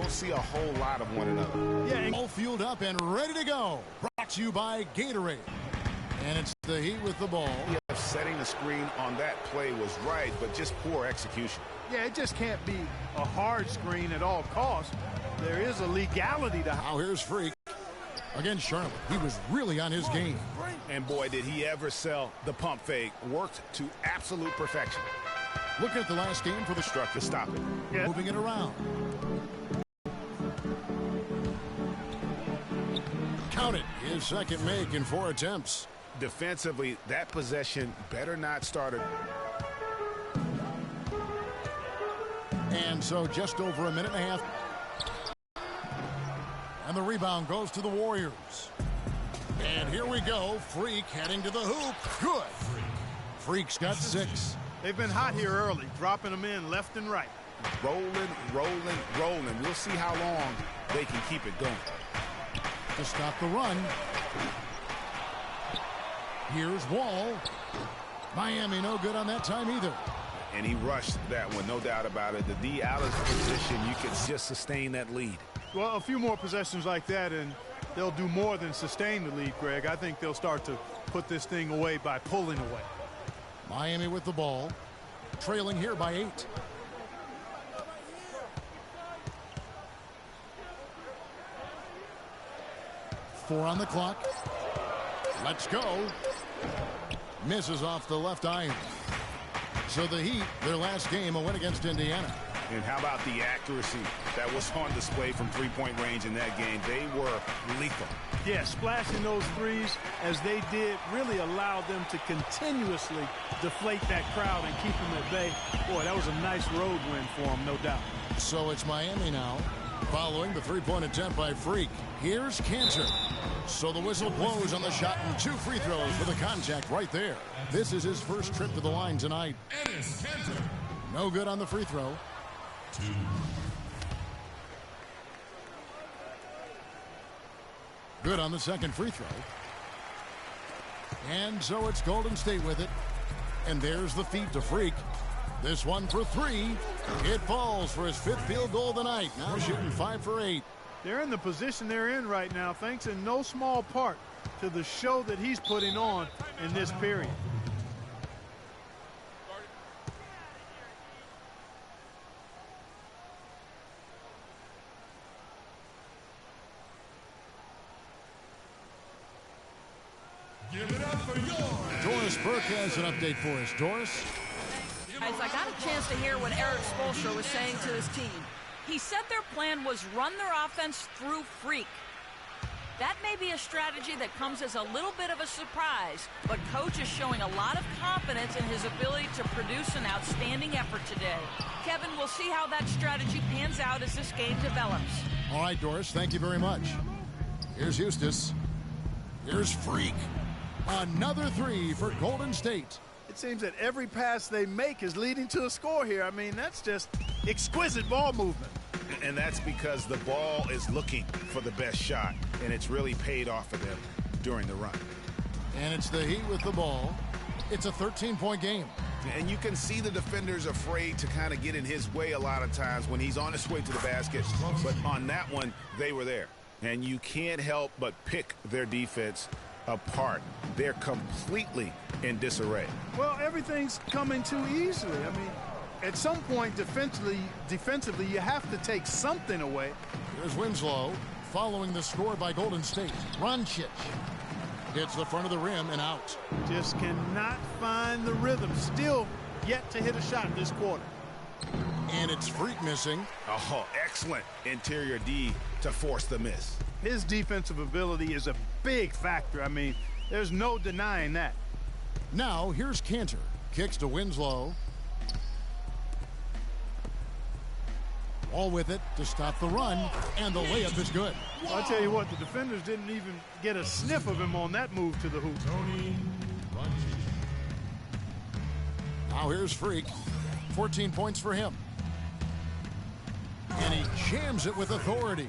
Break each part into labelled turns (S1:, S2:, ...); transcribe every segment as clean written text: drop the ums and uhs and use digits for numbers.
S1: don't see a whole lot of one another.
S2: Yeah, all fueled up and ready to go. Brought to you by Gatorade. And it's the Heat with the ball.
S1: Yeah, setting the screen on that play was right, but just poor execution.
S3: Yeah, it just can't be a hard screen at all costs. There is a legality to...
S2: Now here's Freq against Charlotte. He was really on his game.
S1: And boy, did he ever sell the pump fake. Worked to absolute perfection.
S2: Looking at the last game for the structure.
S1: Stop it.
S3: Yeah.
S2: Moving it around. Count it. His second make in 4 attempts.
S1: Defensively, that possession better not start it.
S2: And so just over a minute and a half. And the rebound goes to the Warriors. And here we go. Freq heading to the hoop. Good. Freq's got 6.
S3: They've been hot here early, dropping them in left and right.
S1: Rolling, rolling, rolling. We'll see how long they can keep it going.
S2: To stop the run. Here's Wall. Miami no good on that time either.
S1: And he rushed that one, no doubt about it. The D out of position, you can just sustain that lead.
S3: Well, a few more possessions like that, and they'll do more than sustain the lead, Greg. I think they'll start to put this thing away by pulling away.
S2: Miami with the ball. Trailing here by 8. Four on the clock. Let's go. Misses off the left iron. So the Heat, their last game, a win against Indiana.
S1: And how about the accuracy that was on display from three-point range in that game? They were lethal.
S3: Yeah, splashing those threes as they did really allowed them to continuously deflate that crowd and keep them at bay. Boy, that was a nice road win for them, no doubt.
S2: So it's Miami now, following the three-point attempt by Freq. Here's Cantor. So the whistle blows on the shot and 2 free throws for the contact right there. This is his first trip to the line tonight. No good on the free throw.
S4: 2.
S2: Good on the second free throw. And so it's Golden State with it. And there's the feed to Freq. This one for 3. It falls for his 5th field goal of the night. Now shooting 5 for 8.
S3: They're in the position they're in right now, thanks in no small part to the show that he's putting on in this period.
S4: Give it up for yours.
S2: Doris Burke has an update for us. Doris?
S5: Guys, I got a chance to hear what Eric Spoelstra was saying to his team. He said their plan was run their offense through Freq. That may be a strategy that comes as a little bit of a surprise, but Coach is showing a lot of confidence in his ability to produce an outstanding effort today. Kevin, we'll see how that strategy pans out as this game develops.
S2: All right, Doris, thank you very much. Here's Eustace. Here's Freq. Another 3 for Golden State.
S3: It seems that every pass they make is leading to a score here. I mean, that's just exquisite ball movement.
S1: And that's because the ball is looking for the best shot, and it's really paid off for them during the run.
S2: And it's the Heat with the ball. It's a 13-point game.
S1: And you can see the defenders afraid to kind of get in his way a lot of times when he's on his way to the basket. But on that one, they were there. And you can't help but pick their defense apart. They're completely in disarray.
S3: Well, everything's coming too easily. I mean, at some point defensively, you have to take something away.
S2: Here's Winslow following the score by Golden State. Roncic hits the front of the rim and out.
S3: Just cannot find the rhythm. Still yet to hit a shot this quarter.
S2: And it's Freq missing.
S1: Oh, excellent interior D to force the miss.
S3: His defensive ability is a big factor. I mean, there's no denying that.
S2: Now here's Cantor. Kicks to Winslow. All with it to stop the run, and the layup is good.
S3: Well, I tell you what, the defenders didn't even get a sniff of him on that move to the hoop.
S2: Now here's Freq. 14 points for him. And he jams it with authority.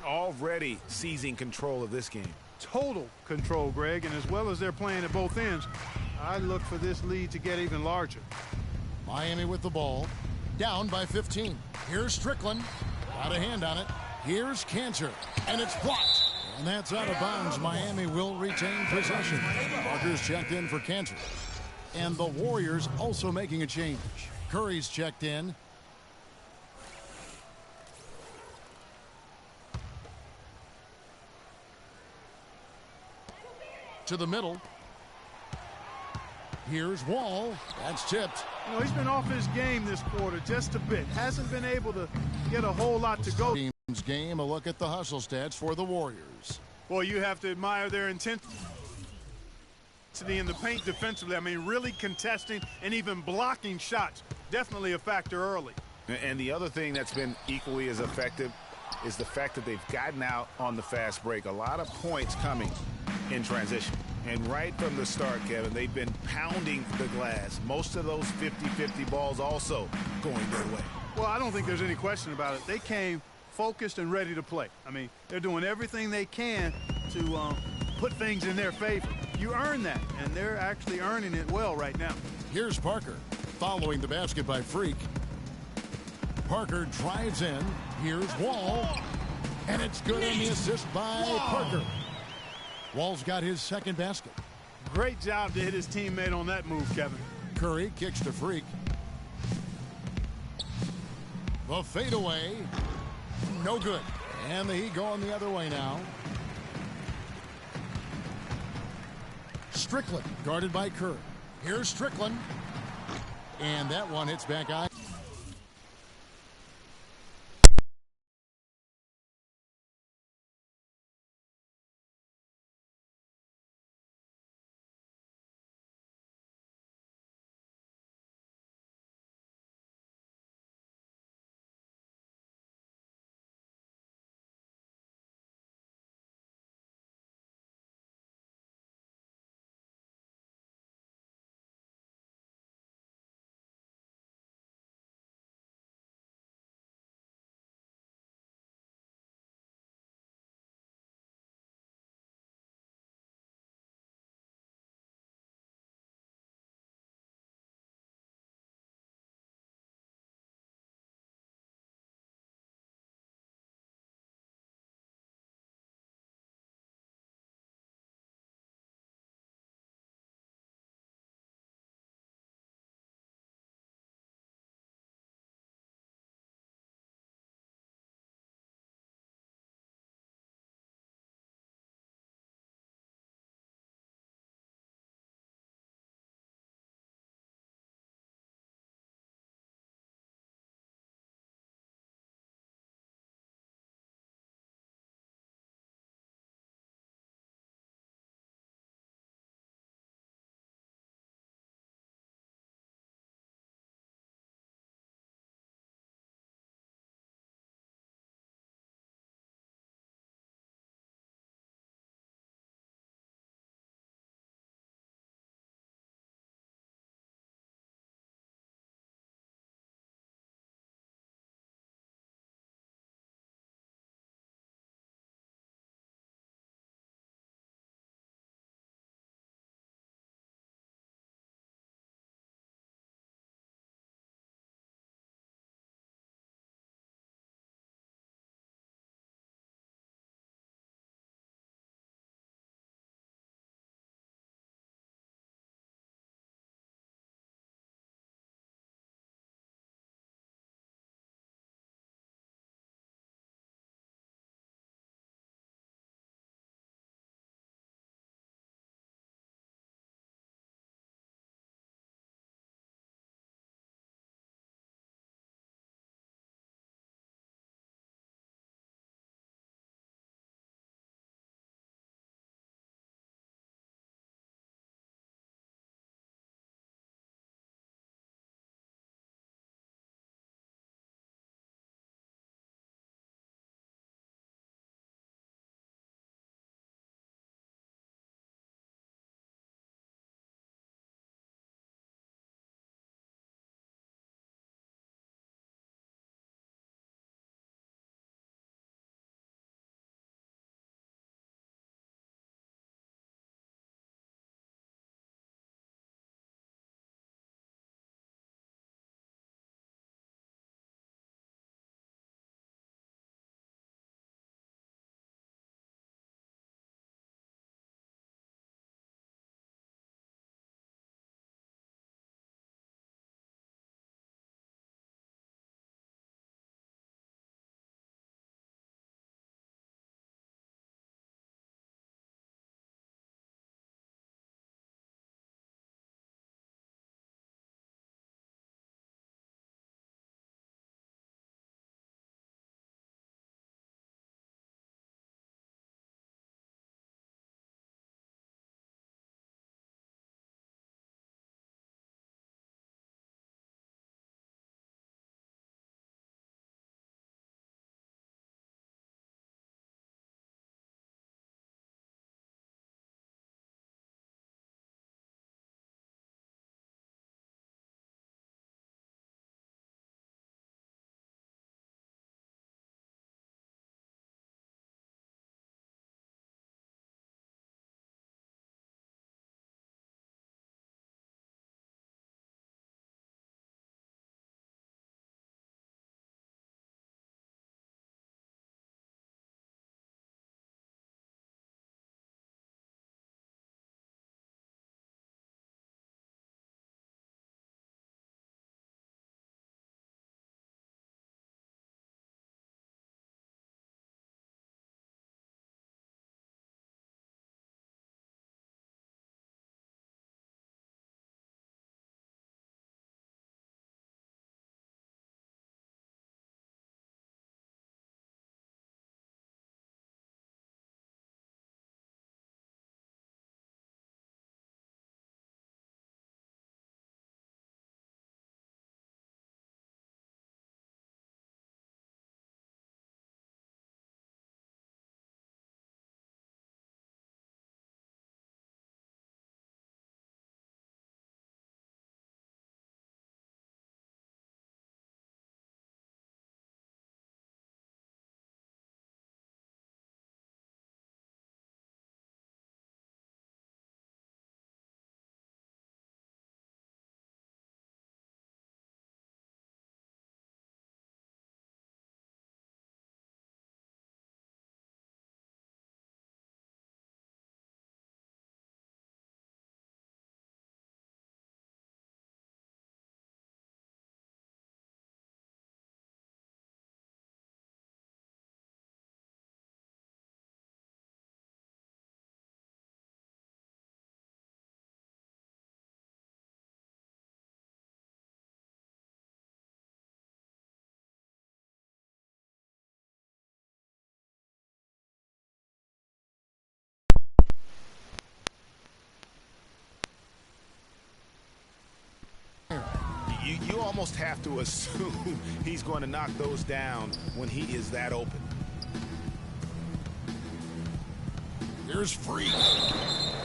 S1: Already seizing control of this game.
S3: Total control, Greg, and as well as they're playing at both ends, I look for this lead to get even larger.
S2: Miami with the ball. Down by 15. Here's Strickland. Got a hand on it. Here's Cantor, and it's blocked. And that's out of bounds. Miami will retain possession. Parker's checked in for Cantor. And the Warriors also making a change. Curry's checked in. To the middle. Here's Wall. That's tipped.
S3: You know, he's been off his game this quarter just a bit. Hasn't been able to get a whole lot to go.
S2: Team's game, a look at the hustle stats for the Warriors.
S3: Well, you have to admire their intensity in the paint defensively. I mean, really contesting and even blocking shots. Definitely a factor early.
S1: And the other thing that's been equally as effective is the fact that they've gotten out on the fast break. A lot of points coming in transition. And right from the start, Kevin, they've been pounding the glass. Most of those 50-50 balls also going their way.
S3: Well, I don't think there's any question about it. They came focused and ready to play. I mean, they're doing everything they can to put things in their favor. You earn that, and they're actually earning it well right now.
S2: Here's Parker following the basket by Freak. Parker drives in. Here's Wall. And it's good on the assist by Parker. Wall's got his second basket.
S3: Great job to hit his teammate on that move, Kevin.
S2: Curry kicks to Freak. The fadeaway. No good. And the Heat going the other way now. Strickland guarded by Curry. Here's Strickland. And that one hits back.
S1: almost have to assume he's going to knock those down when he is that open.
S2: Here's Freak.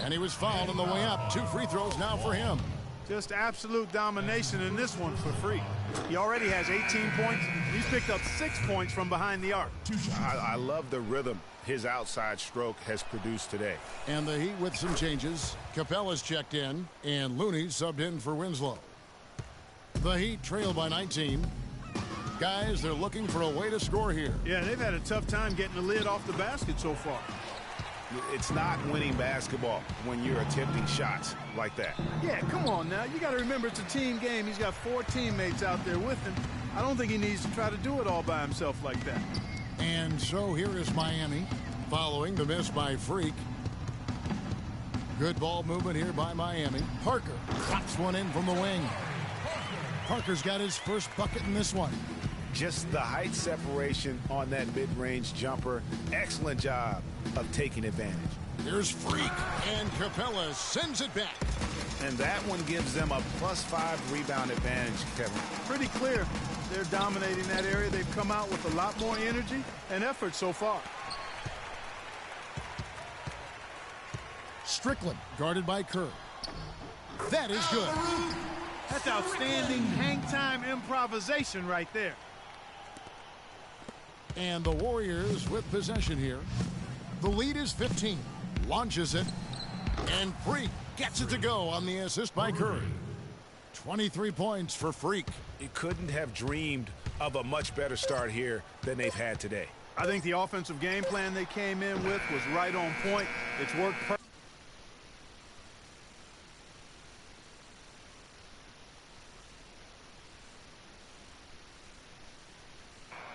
S2: And he was fouled on the way up. 2 free throws now for him.
S3: Just absolute domination in this one for Freak. He already has 18 points. He's picked up 6 points from behind the arc.
S1: I love the rhythm his outside stroke has produced today.
S2: And the Heat with some changes. Capella's checked in, and Looney subbed in for Winslow. The Heat trail by 19. Guys, they're looking for a way to score here.
S3: Yeah, they've had a tough time getting the lid off the basket so far.
S1: It's not winning basketball when you're attempting shots like that.
S3: Yeah, come on now. You got to remember it's a team game. He's got 4 teammates out there with him. I don't think he needs to try to do it all by himself like that.
S2: And so here is Miami following the miss by Freak. Good ball movement here by Miami. Parker drops one in from the wing. Parker's got his first bucket in this one.
S1: Just the height separation on that mid-range jumper. Excellent job of taking advantage.
S2: Here's Freak, and Capella sends it back.
S1: And that one gives them a +5 rebound advantage, Kevin.
S3: Pretty clear. They're dominating that area. They've come out with a lot more energy and effort so far.
S2: Strickland guarded by Kerr. That is good.
S3: That's outstanding hang-time improvisation right there.
S2: And the Warriors with possession here. The lead is 15. Launches it. And Freak gets it to go on the assist by Curry. 23 points for Freak.
S1: You couldn't have dreamed of a much better start here than they've had today.
S3: I think the offensive game plan they came in with was right on point. It's worked perfectly.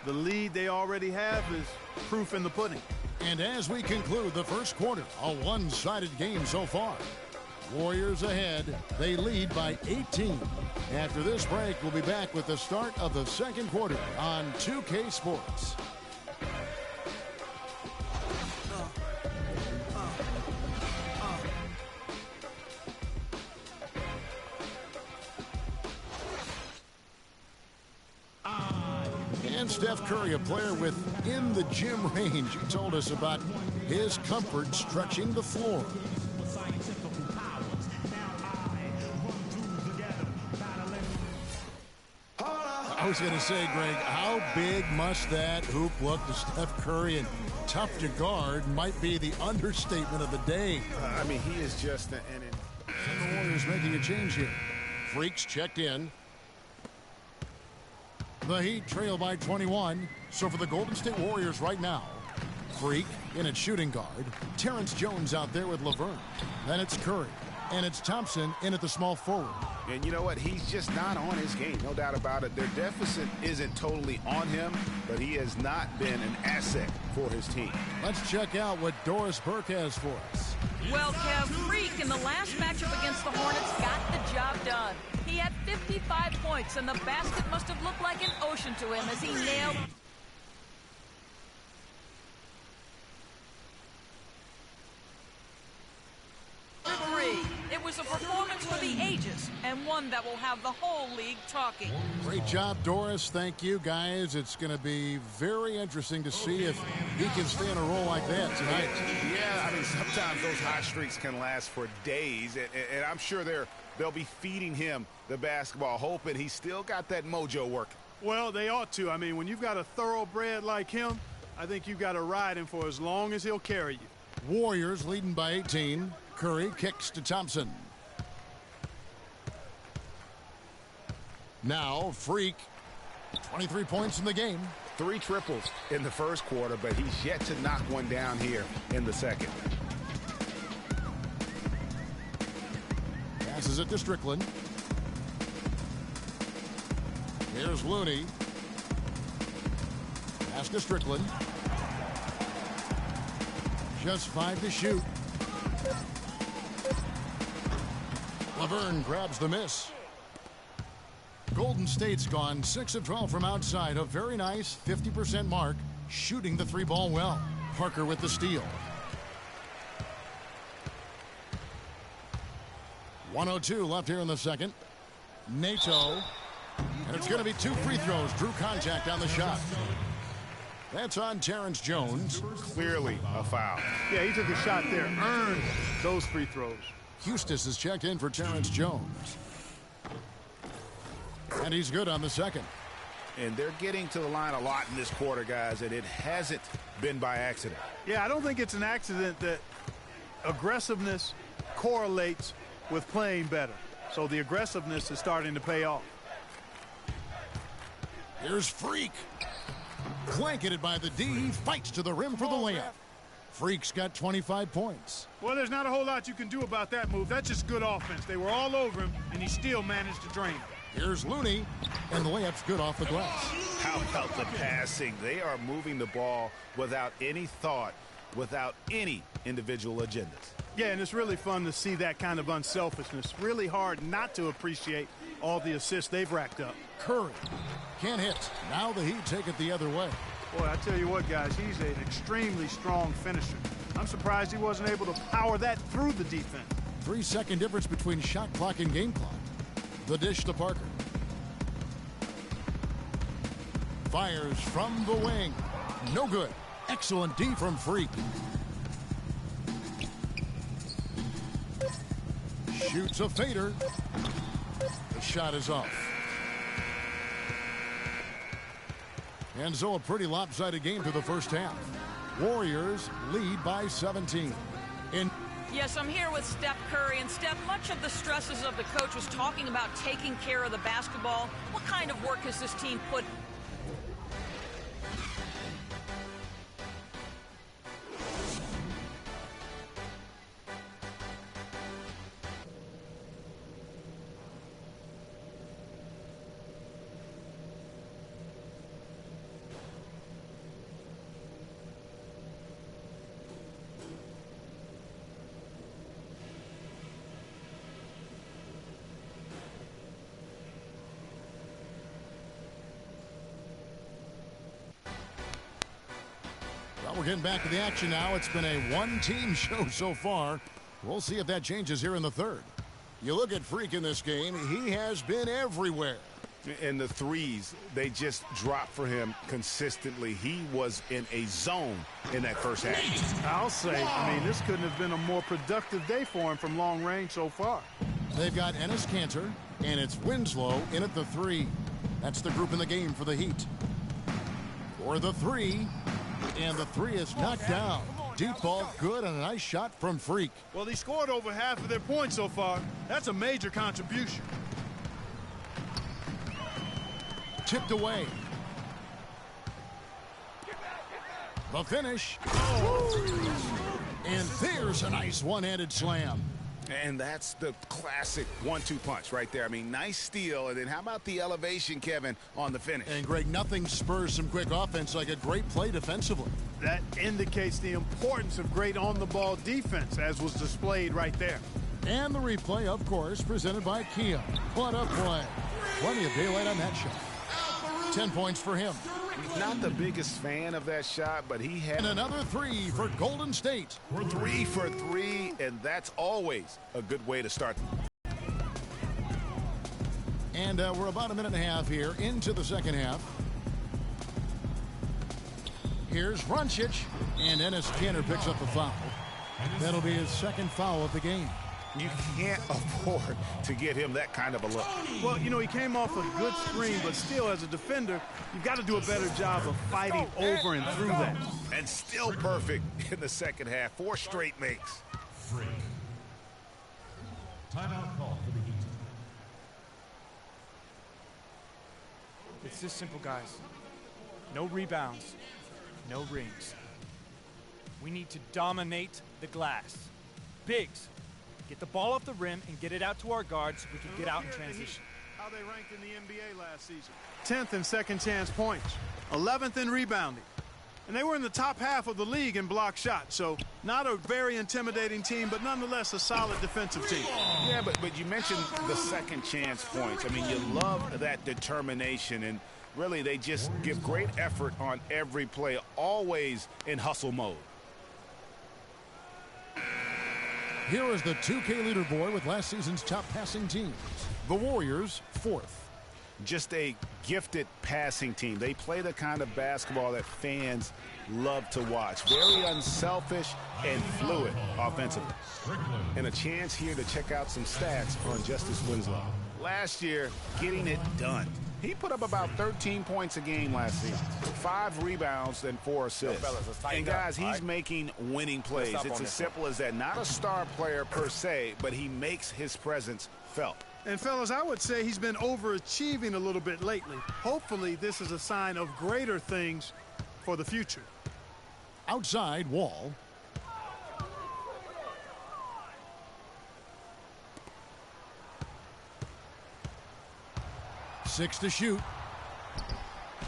S3: The lead they already have is proof in the pudding.
S2: And as we conclude the first quarter, a one-sided game so far. Warriors ahead. They lead by 18. After this break, we'll be back with the start of the second quarter on 2K Sports. And Steph Curry, a player within the gym range. He told us about his comfort stretching the floor. I was going to say, Greg, how big must that hoop look to Steph Curry, and tough to guard might be the understatement of the day.
S1: I mean, he is just an...
S2: The Warriors making a change here. Freaks checked in. The Heat trail by 21. So for the Golden State Warriors right now, Freak in at shooting guard. Terrence Jones out there with Laverne. Then it's Curry. And it's Thompson in at the small forward.
S1: And you know what? He's just not on his game. No doubt about it. Their deficit isn't totally on him, but he has not been an asset for his team.
S2: Let's check out what Doris Burke has for us.
S5: Well, Kev, Freak in the last matchup against the Hornets got the job done. He had 55 points, and the basket must have looked like an ocean to him as he nailed... It was a performance for the ages, and one that will have the whole league talking.
S2: Great job, Doris. Thank you, guys. It's going to be very interesting to see if he can stay in a role like that tonight.
S1: Yeah, I mean, sometimes those hot streaks can last for days, and I'm sure they'll be feeding him the basketball, hoping he's still got that mojo working.
S3: Well, they ought to. I mean, when you've got a thoroughbred like him, I think you've got to ride him for as long as he'll carry you.
S2: Warriors leading by 18. Curry kicks to Thompson. Now, Freak, 23 points in the game.
S1: 3 triples in the first quarter, but he's yet to knock one down here in the second.
S2: Passes it to Strickland. Here's Looney. Pass to Strickland. Just 5 to shoot. Laverne grabs the miss. Golden State's gone 6 of 12 from outside. A very nice 50% mark, shooting the 3-ball well. Parker with the steal. 1:02 left here in the second. Nato And it's going to be 2 free throws. Drew contact on the shot. That's on Terrence Jones.
S1: Clearly a foul.
S3: Yeah, he took a shot there, earned those free throws.
S2: Eustace is checked in for Terrence Jones. And he's good on the second.
S1: And they're getting to the line a lot in this quarter, guys, and it hasn't been by accident.
S3: Yeah, I don't think it's an accident that aggressiveness correlates with playing better. So the aggressiveness is starting to pay off.
S2: Here's Freq. Blanketed by the D. He fights to the rim for the layup. Freak's got 25 points.
S3: Well, there's not a whole lot you can do about that move. That's just good offense. They were all over him, and he still managed to drain him.
S2: Here's Looney, and the layup's good off the glass.
S1: How about the passing? They are moving the ball without any thought, without any individual agendas.
S3: Yeah, and it's really fun to see that kind of unselfishness. Really hard not to appreciate all the assists they've racked up.
S2: Curry can't hit. Now the Heat take it the other way.
S3: Boy, I tell you what, guys, he's an extremely strong finisher. I'm surprised he wasn't able to power that through the defense.
S2: 3-second difference between shot clock and game clock. The dish to Parker. Fires from the wing. No good. Excellent D from Freq. Shoots a fader. The shot is off. And so a pretty lopsided game through the first half. Warriors lead by 17.
S5: Yes, I'm here with Steph Curry. And Steph, much of the stresses of the coach was talking about taking care of the basketball. What kind of work has this team put?
S2: Well, we're getting back to the action now. It's been a one-team show so far. We'll see if that changes here in the third. You look at Freq in this game, he has been everywhere.
S1: And the threes, they just drop for him consistently. He was in a zone in that first half.
S3: I'll say, this couldn't have been a more productive day for him from long range so far.
S2: They've got Enes Kanter, and it's Winslow in at the 3. That's the group in the game for the Heat. For the 3, and the 3 is knocked down. Deep ball good, and a nice shot from Freq.
S3: Well, he scored over half of their points so far. That's a major contribution.
S2: Tipped away. The finish. And there's a nice one-handed slam.
S1: And that's the classic 1-2 punch right there. Nice steal. And then how about the elevation, Kevin, on the finish?
S2: And, Greg, nothing spurs some quick offense like a great play defensively.
S3: That indicates the importance of great on-the-ball defense, as was displayed right there.
S2: And the replay, of course, presented by Kia. What a play. Plenty of daylight on that shot. 10 points for him.
S1: Not the biggest fan of that shot, but he had...
S2: And another 3 for Golden State.
S1: 3 for 3, and that's always a good way to start.
S2: And we're about a minute and a half here into the second half. Here's Runcic, and Enes Kanter picks up the foul. That'll be his second foul of the game.
S1: You can't afford to get him that kind of a look.
S3: Well, he came off a good screen, but still, as a defender, you've got to do a better job of fighting over and through that.
S1: And still perfect in the second half. 4 straight makes.
S4: Freq. Timeout call for the Heat.
S6: It's this simple, guys. No rebounds, no rings. We need to dominate the glass. Bigs, get the ball off the rim and get it out to our guards so we can get out in transition.
S3: How they ranked in the NBA last season. 10th in second chance points. 11th in rebounding. And they were in the top half of the league in block shots. So not a very intimidating team, but nonetheless a solid defensive team.
S1: Yeah, but you mentioned the second chance points. You love that determination. And really, they just give great effort on every play, always in hustle mode.
S2: Here is the 2K leaderboard with last season's top passing teams. The Warriors, 4th.
S1: just a gifted passing team. They play the kind of basketball that fans love to watch. Very unselfish and fluid offensively. And a chance here to check out some stats on Justice Winslow. Last year, getting it done. He put up about 13 points a game last season, 5 rebounds and 4 assists. And guys, he's making winning plays. It's as simple as that. Not a star player per se, but he makes his presence felt.
S3: And fellas, I would say he's been overachieving a little bit lately. Hopefully this is a sign of greater things for the future.
S2: Outside, Wall. Six to shoot.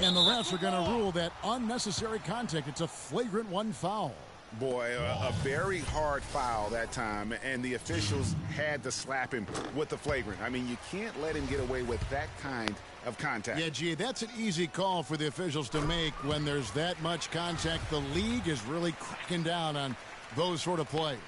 S2: And the refs are going to rule that unnecessary contact. It's a flagrant 1 foul.
S1: Boy, a very hard foul that time, and the officials had to slap him with the flagrant. I mean, you can't let him get away with that kind of contact.
S2: Yeah, gee, that's an easy call for the officials to make when there's that much contact. The league is really cracking down on those sort of plays.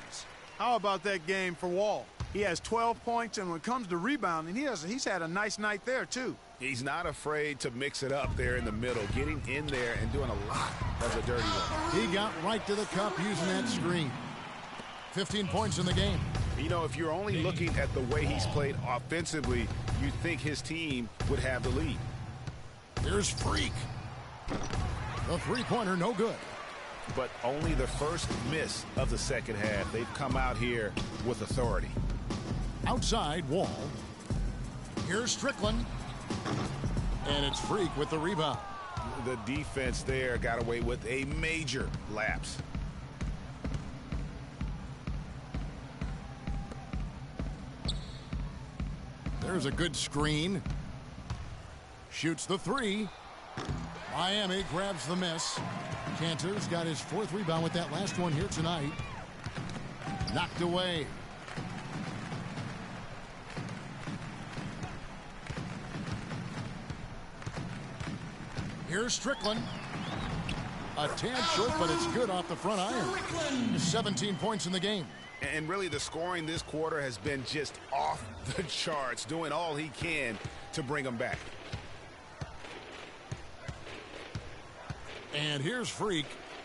S3: How about that game for Wall? He has 12 points, and when it comes to rebounding, he's had a nice night there, too.
S1: He's not afraid to mix it up there in the middle, getting in there and doing a lot of the dirty work.
S2: He got right to the cup using that screen. 15 points in the game.
S1: You know, if you're only looking at the way he's played offensively, you think his team would have the lead.
S2: Here's Freq. The three-pointer, no good.
S1: But only the first miss of the second half. They've come out here with authority.
S2: Outside, Wall. Here's Strickland. And it's Freq with the rebound.
S1: The defense there got away with a major lapse.
S2: There's a good screen. Shoots the three. Miami grabs the miss. Cantor's got his 4th rebound with that last one here tonight. Knocked away. Here's Strickland. A tad short, but it's good off the front iron. 17 points in the game.
S1: And really, the scoring this quarter has been just off the charts, doing all he can to bring them back.
S2: And here's Freq.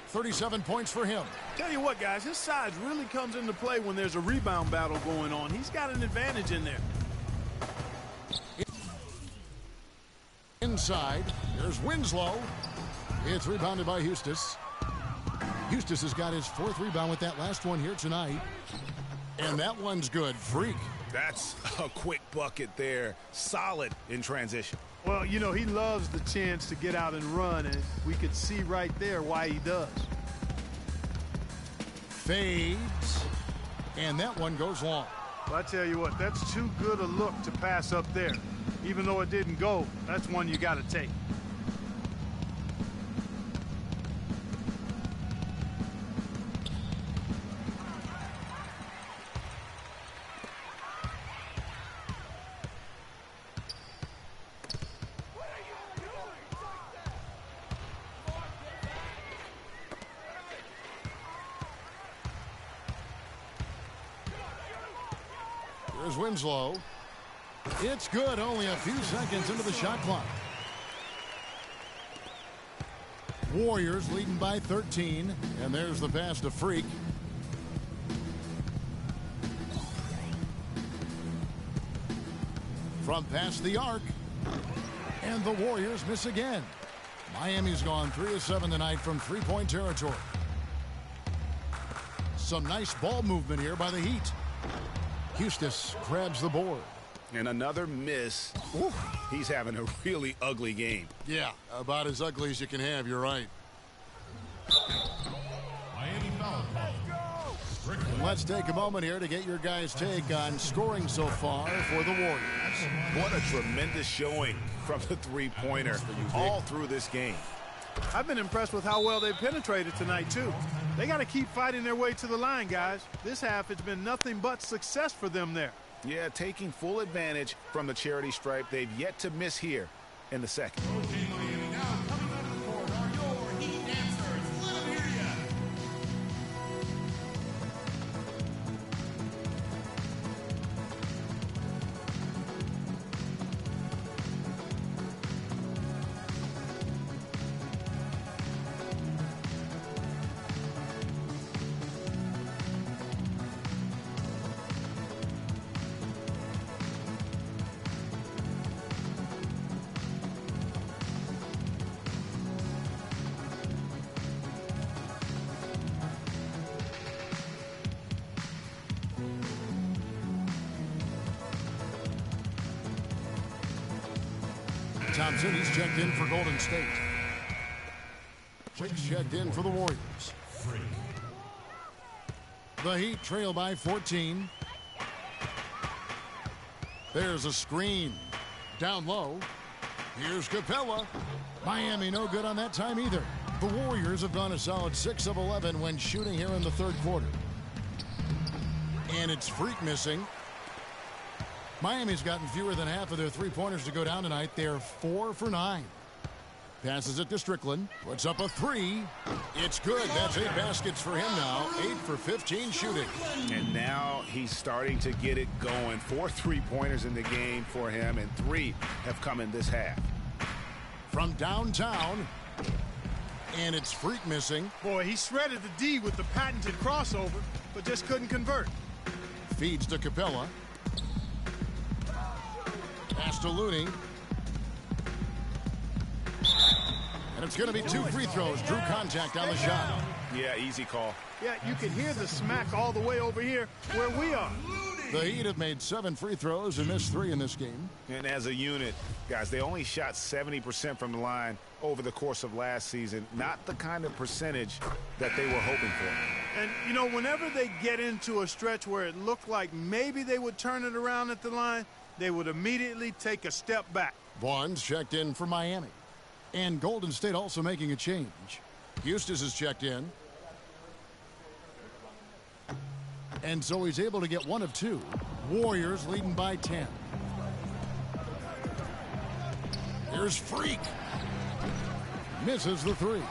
S2: 37 points for him.
S3: Tell you what, guys, his size really comes into play when there's a rebound battle going on. He's got an advantage in there.
S2: Inside, there's Winslow. It's rebounded by Eustace. Eustace has got his 4th rebound with that last one here tonight. And that one's good. Freq.
S1: That's a quick bucket there. Solid in transition.
S3: Well, you know, he loves the chance to get out and run, and we could see right there why he does.
S2: Fades. And that one goes long.
S3: Well, I tell you what, that's too good a look to pass up there. Even though it didn't go, that's one you got to take.
S2: Here's Winslow. It's good, only a few seconds into the shot clock. Warriors leading by 13, and there's the pass to Freq. From past the arc, and the Warriors miss again. Miami's gone 3 of 7 tonight from three-point territory. Some nice ball movement here by the Heat. Eustace grabs the board.
S1: And another miss. Ooh, he's having a really ugly game.
S2: Yeah, about as ugly as you can have, you're right.
S4: Miami foul call.
S2: And let's take a moment here to get your guys' take on scoring so far for the Warriors.
S1: What a tremendous showing from the three-pointer all through this game.
S3: I've been impressed with how well they've penetrated tonight, too. They got to keep fighting their way to the line, guys. This half, it's been nothing but success for them there.
S1: Yeah, taking full advantage from the charity stripe. They've yet to miss here in the second.
S4: Okay, Miami, now coming out of the court are your Heat dancers. Let them hear ya.
S2: Thompson, he's checked in for Golden State. Quick checked in for the Warriors. The Heat trail by 14. There's a screen. Down low. Here's Capella. Miami no good on that time either. The Warriors have gone a solid 6 of 11 when shooting here in the third quarter. And it's Freq missing. Miami's gotten fewer than half of their three-pointers to go down tonight. They're 4 for 9. Passes it to Strickland. Puts up a three. It's good. That's 8 baskets for him now. 8 for 15 shooting.
S1: And now he's starting to get it going. 4 three-pointers in the game for him, and 3 have come in this half.
S2: From downtown. And it's Freq missing.
S3: Boy, he shredded the D with the patented crossover, but just couldn't convert.
S2: Feeds to Capella. Pass to Looney. And it's going to be 2 free throws. Drew contact on the shot.
S1: Yeah, easy call.
S3: Yeah, you can hear the smack all the way over here where we are.
S2: The Heat have made 7 free throws and missed 3 in this game.
S1: And as a unit, guys, they only shot 70% from the line over the course of last season. Not the kind of percentage that they were hoping for.
S3: And, you know, whenever they get into a stretch where it looked like maybe they would turn it around at the line, they would immediately take a step back.
S2: Vaughn's checked in for Miami. And Golden State also making a change. Eustace is checked in. And so he's able to get 1 of 2. Warriors leading by 10. Here's Freq. Misses the 3.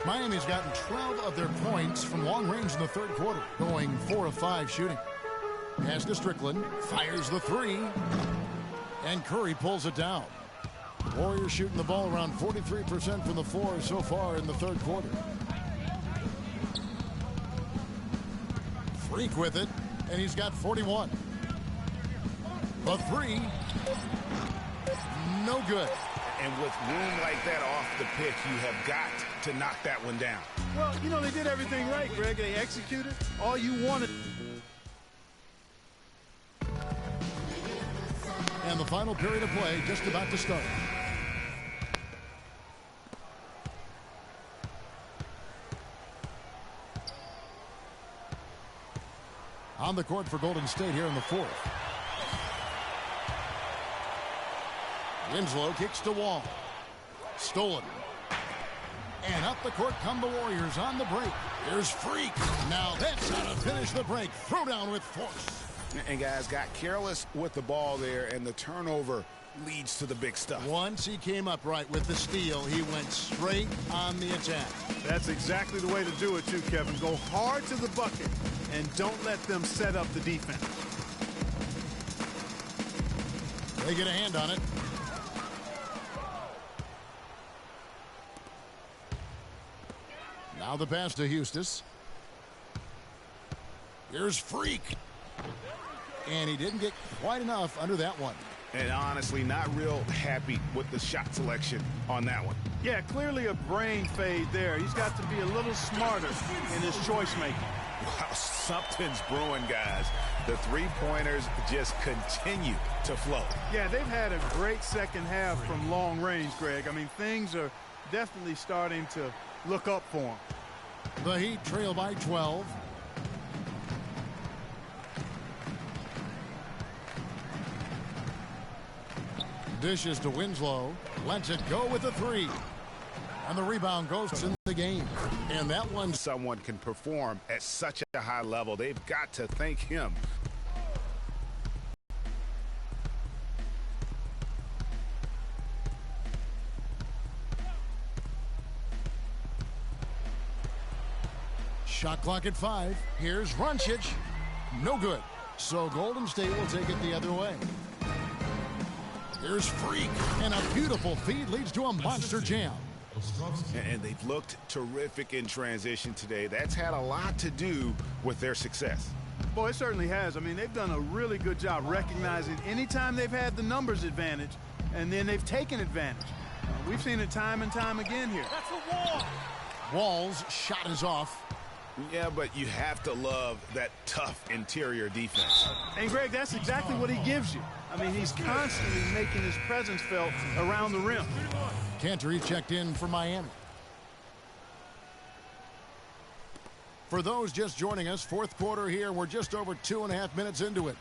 S2: Miami's gotten 12 of their points from long range in the third quarter, going 4 of 5 shooting. Pass to Strickland. Fires the 3. And Curry pulls it down. Warriors shooting the ball around 43% from the floor so far in the third quarter. Freq with it, and he's got 41. The 3. No good.
S1: And with room like that off the pick, you have got to knock that one down.
S3: Well, you know, they did everything right, Greg. They executed all you wanted.
S2: And the final period of play just about to start. On the court for Golden State here in the fourth. Winslow kicks to Wall. Stolen. And up the court come the Warriors on the break. Here's Freq. Now that's how to finish the break. Throw down with force.
S1: And guys got careless with the ball there, and the turnover leads to the big stuff.
S2: Once he came up right with the steal, he went straight on the attack.
S3: That's exactly the way to do it too, Kevin. Go hard to the bucket and don't let them set up the defense.
S2: They get a hand on it. Now the pass to Eustace. Here's Freq. And he didn't get quite enough under that one.
S1: And honestly, not real happy with the shot selection on that one.
S3: Yeah, clearly a brain fade there. He's got to be a little smarter in his choice making.
S1: Wow, something's brewing, guys. The three-pointers just continue to flow.
S3: Yeah, they've had a great second half from long range, Greg. I mean, things are definitely starting to look up for them.
S2: The Heat trail by 12. Dishes to Winslow. Lets it go with a 3. And the rebound goes in the game. And that one.
S1: Someone can perform at such a high level. They've got to thank him.
S2: Shot clock at 5. Here's Runčić. No good. So Golden State will take it the other way. Here's Freq. And a beautiful feed leads to a monster jam.
S1: And they've looked terrific in transition today. That's had a lot to do with their success.
S3: Boy, it certainly has. I mean, they've done a really good job recognizing anytime they've had the numbers advantage, and then they've taken advantage. We've seen it time and time again here.
S6: That's a Wall.
S2: Wall's shot is off.
S1: Yeah, but you have to love that tough interior defense.
S3: And, Greg, that's exactly what he gives you. I mean, he's constantly making his presence felt around the rim.
S2: Cantor, he checked in for Miami. For those just joining us, fourth quarter here. We're just over 2.5 minutes into it.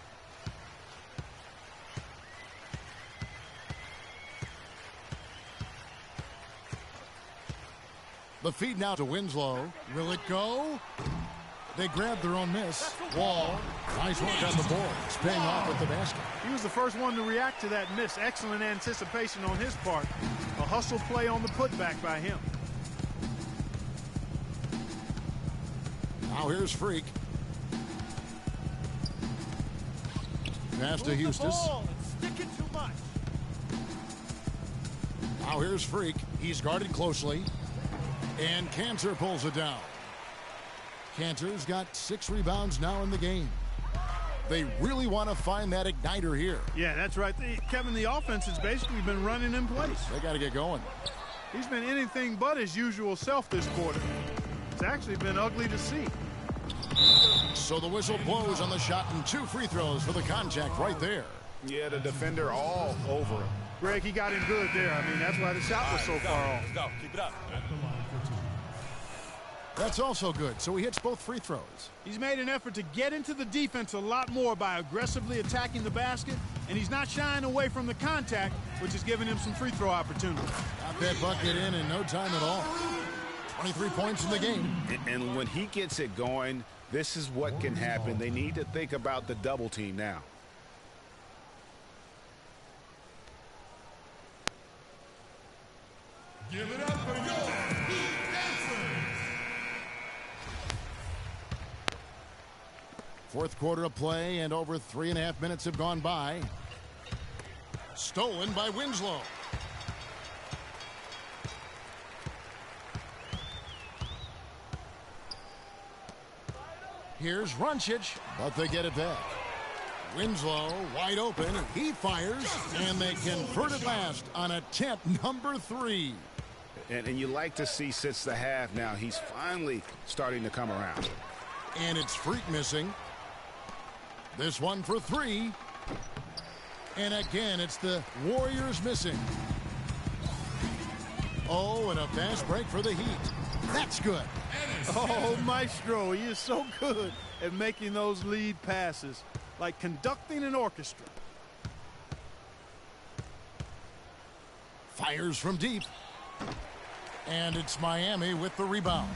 S2: The feed now to Winslow. Will it go? They grabbed their own miss. Wall. Nice work on the boards. Paying off with the basket.
S3: He was the first one to react to that miss. Excellent anticipation on his part. A hustle play on the putback by him.
S2: Now here's Freq. Pass to Houston. Now here's Freq. He's guarded closely. And Cantor pulls it down. Cantor's got 6 rebounds now in the game. They really want to find that igniter here.
S3: Yeah, that's right. Kevin, the offense has basically been running in place.
S2: They got to get going.
S3: He's been anything but his usual self this quarter. It's actually been ugly to see.
S2: So the whistle blows on the shot and 2 free throws for the contact right there.
S1: Yeah, the defender all over him.
S3: Greg, he got him good there. I mean, that's why the shot was so far off.
S4: Let's go. Keep it up.
S2: That's also good. So he hits both free throws.
S3: He's made an effort to get into the defense a lot more by aggressively attacking the basket, and he's not shying away from the contact, which is giving him some free throw opportunities.
S2: Got that bucket in no time at all. 23 points in the game.
S1: And when he gets it going, this is what can happen. They need to think about the double team now.
S4: Give it up for your Heat Dancers.
S2: Fourth quarter of play, and over 3.5 minutes have gone by. Stolen by Winslow. Here's Runcic, but they get it back. Winslow wide open. He fires, and they convert it last on attempt number 3.
S1: And you like to see since the half now, he's finally starting to come around.
S2: And it's Freq missing. This one for 3. And again, it's the Warriors missing. Oh, and a fast break for the Heat. That's good.
S3: Oh, Maestro, he is so good at making those lead passes, like conducting an orchestra.
S2: Fires from deep. And it's Miami with the rebound.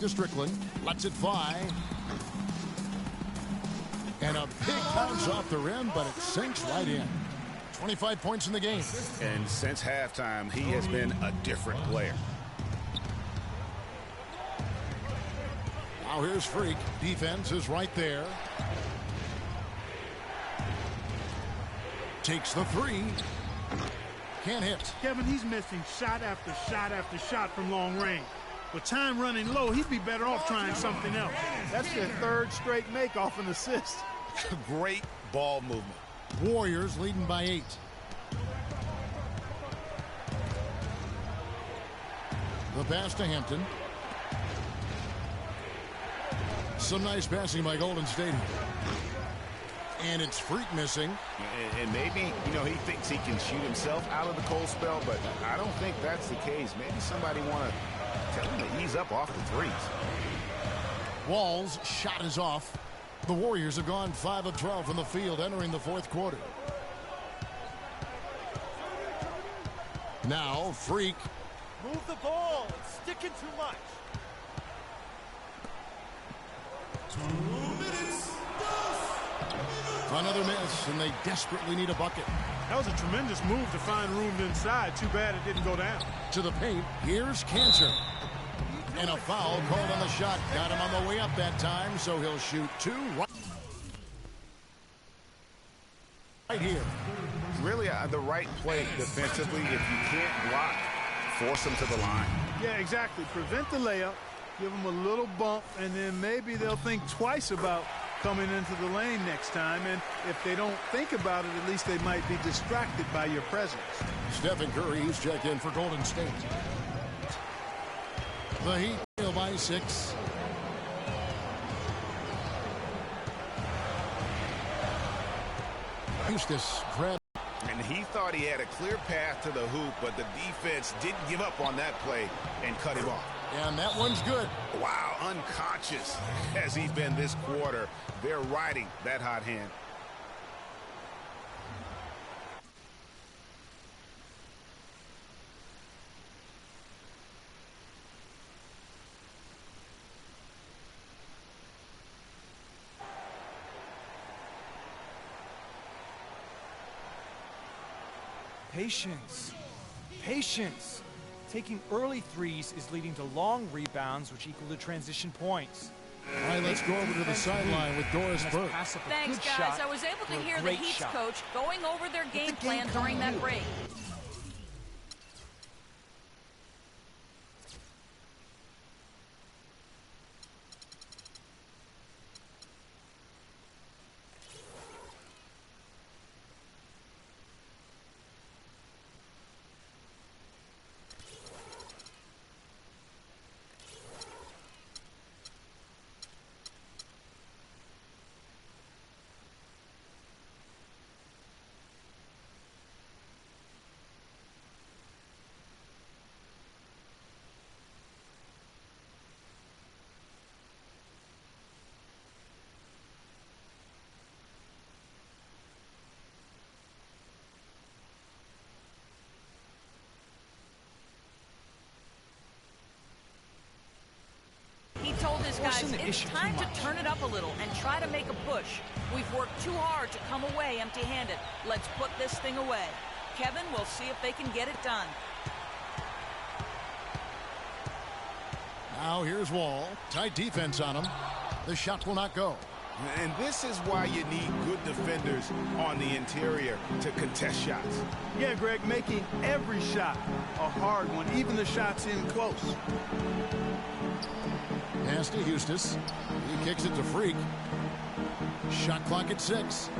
S2: to Strickland. Lets it fly. And a big bounce off the rim, but it sinks right in. 25 points in the game.
S1: And since halftime, he has been a different player.
S2: Now here's Freq. Defense is right there. Takes the three. Can't hit.
S3: Kevin, he's missing shot after shot after shot from long range. With time running low, he'd be better off trying something else. That's their third straight make off an assist.
S1: Great ball movement.
S2: Warriors leading by 8. The pass to Hampton. Some nice passing by Golden State. And it's Freq missing.
S1: And maybe, you know, he thinks he can shoot himself out of the cold spell, but I don't think that's the case. Maybe somebody want to tell him to ease up off the threes.
S2: Wall's shot is off. The Warriors have gone 5 of 12 from the field entering the fourth quarter. Now Freq.
S6: Move the ball. It's sticking too much.
S4: 2 minutes.
S2: Another miss, and they desperately need a bucket.
S3: That was a tremendous move to find room inside. Too bad it didn't go down.
S2: To the paint, here's Cancer. And a foul called on the shot. Got him on the way up that time, so he'll shoot 2 right here.
S1: Really the right play defensively. If you can't block, force them to the line.
S3: Yeah, exactly. Prevent the layup, give them a little bump, and then maybe they'll think twice about coming into the lane next time. And if they don't think about it, at least they might be distracted by your presence.
S2: Stephen Curry, he's checked in for Golden State. The Heat trail by 6. Eustace grab.
S1: And he thought he had a clear path to the hoop, but the defense didn't give up on that play and cut him off.
S2: And that one's good.
S1: Wow, unconscious has he been this quarter. They're riding that hot hand.
S6: Patience. Patience. Taking early threes is leading to long rebounds, which equal to transition points.
S2: All right, let's go over to the sideline with Doris Burke.
S5: Thanks, guys. I was able to hear the Heat's coach going over their game plan during that break. He told his guys it's time to turn it up a little and try to make a push. We've worked too hard to come away empty-handed. Let's put this thing away. Kevin, we'll see if they can get it done.
S2: Now here's Wall. Tight defense on him. The shot will not go.
S1: And this is why you need good defenders on the interior to contest shots.
S3: Yeah, Greg, making every shot a hard one, even the shots in close.
S2: Pass to Eustace. He kicks it to Freq. Shot clock at 6.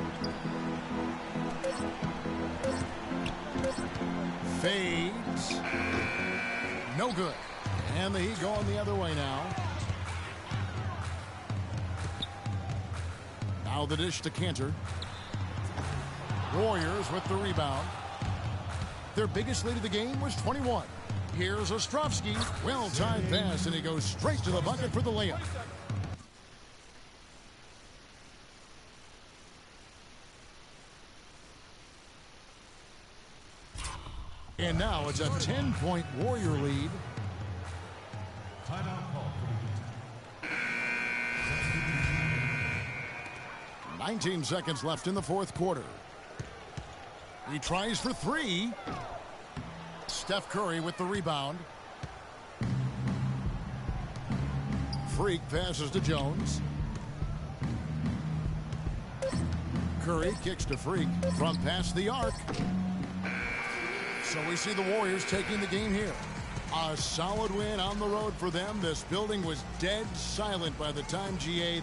S2: Fades. No good. And the Heat going the other way now. Now the dish to Cantor. Warriors with the rebound. Their biggest lead of the game was 21. Here's Ostrovsky. Well-timed pass, and he goes straight to the bucket for the layup. And now it's a 10-point Warrior lead.
S4: Timeout call for the Heat.
S2: 19 seconds left in the fourth quarter. He tries for three. Steph Curry with the rebound. Freak passes to Jones. Curry kicks to Freak from past the arc. So we see the Warriors taking the game here. A solid win on the road for them. This building was dead silent by the time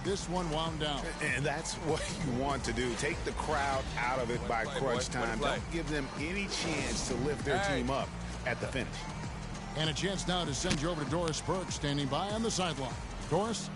S2: this one wound down.
S1: And that's what you want to do. Take the crowd out of it by crunch time. Don't give them any chance to lift their team up at the finish.
S2: And a chance now to send you over to Doris Burke standing by on the sideline. Doris?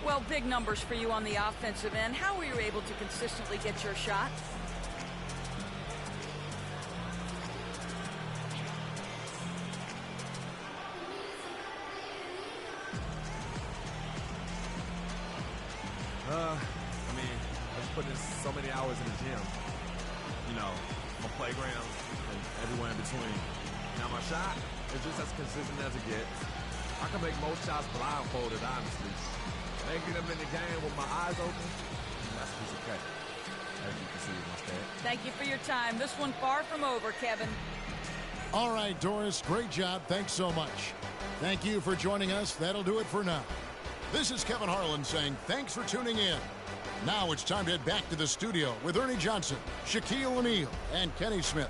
S5: Well, big numbers for you on the offensive end. How were you able to consistently get your shot?
S7: I mean, I just put in so many hours in the gym, you know, my playground and everywhere in between. Now my shot is just as consistent as it gets. I can make most shots blindfolded, honestly. Making them in the game with my eyes open, that's a piece of cake, as you can see in my stat.
S5: Thank you for your time. This one far from over, Kevin.
S2: All right, Doris, great job. Thanks so much. Thank you for joining us. That'll do it for now. This is Kevin Harlan saying thanks for tuning in. Now it's time to head back to the studio with Ernie Johnson, Shaquille O'Neal, and Kenny Smith.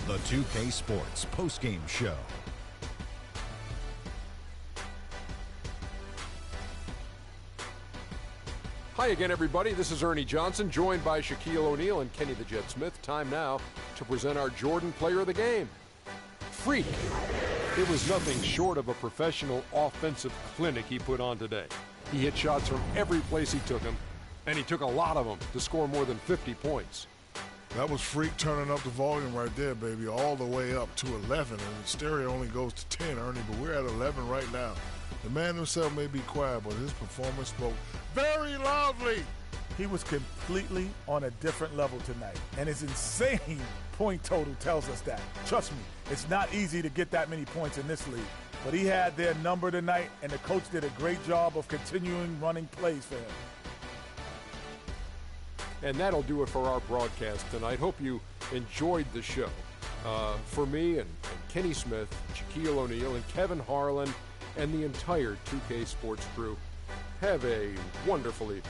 S8: The 2K Sports postgame show.
S9: Hi again, everybody. This is Ernie Johnson, joined by Shaquille O'Neal and Kenny the Jet Smith. Time now to present our Jordan Player of the Game. Freak. It was nothing short of a professional offensive clinic he put on today. He hit shots from every place he took them, and he took a lot of them to score more than 50 points.
S10: That was Freak turning up the volume right there, baby, all the way up to 11. And the stereo only goes to 10, Ernie, but we're at 11 right now. The man himself may be quiet, but his performance spoke very loudly.
S11: He was completely on a different level tonight, and his insane point total tells us that. Trust me, it's not easy to get that many points in this league, but he had their number tonight, and the coach did a great job of continuing running plays for him.
S9: And that'll do it for our broadcast tonight. Hope you enjoyed the show. For me and Kenny Smith, Shaquille O'Neal, and Kevin Harlan, and the entire 2K Sports crew, have a wonderful evening.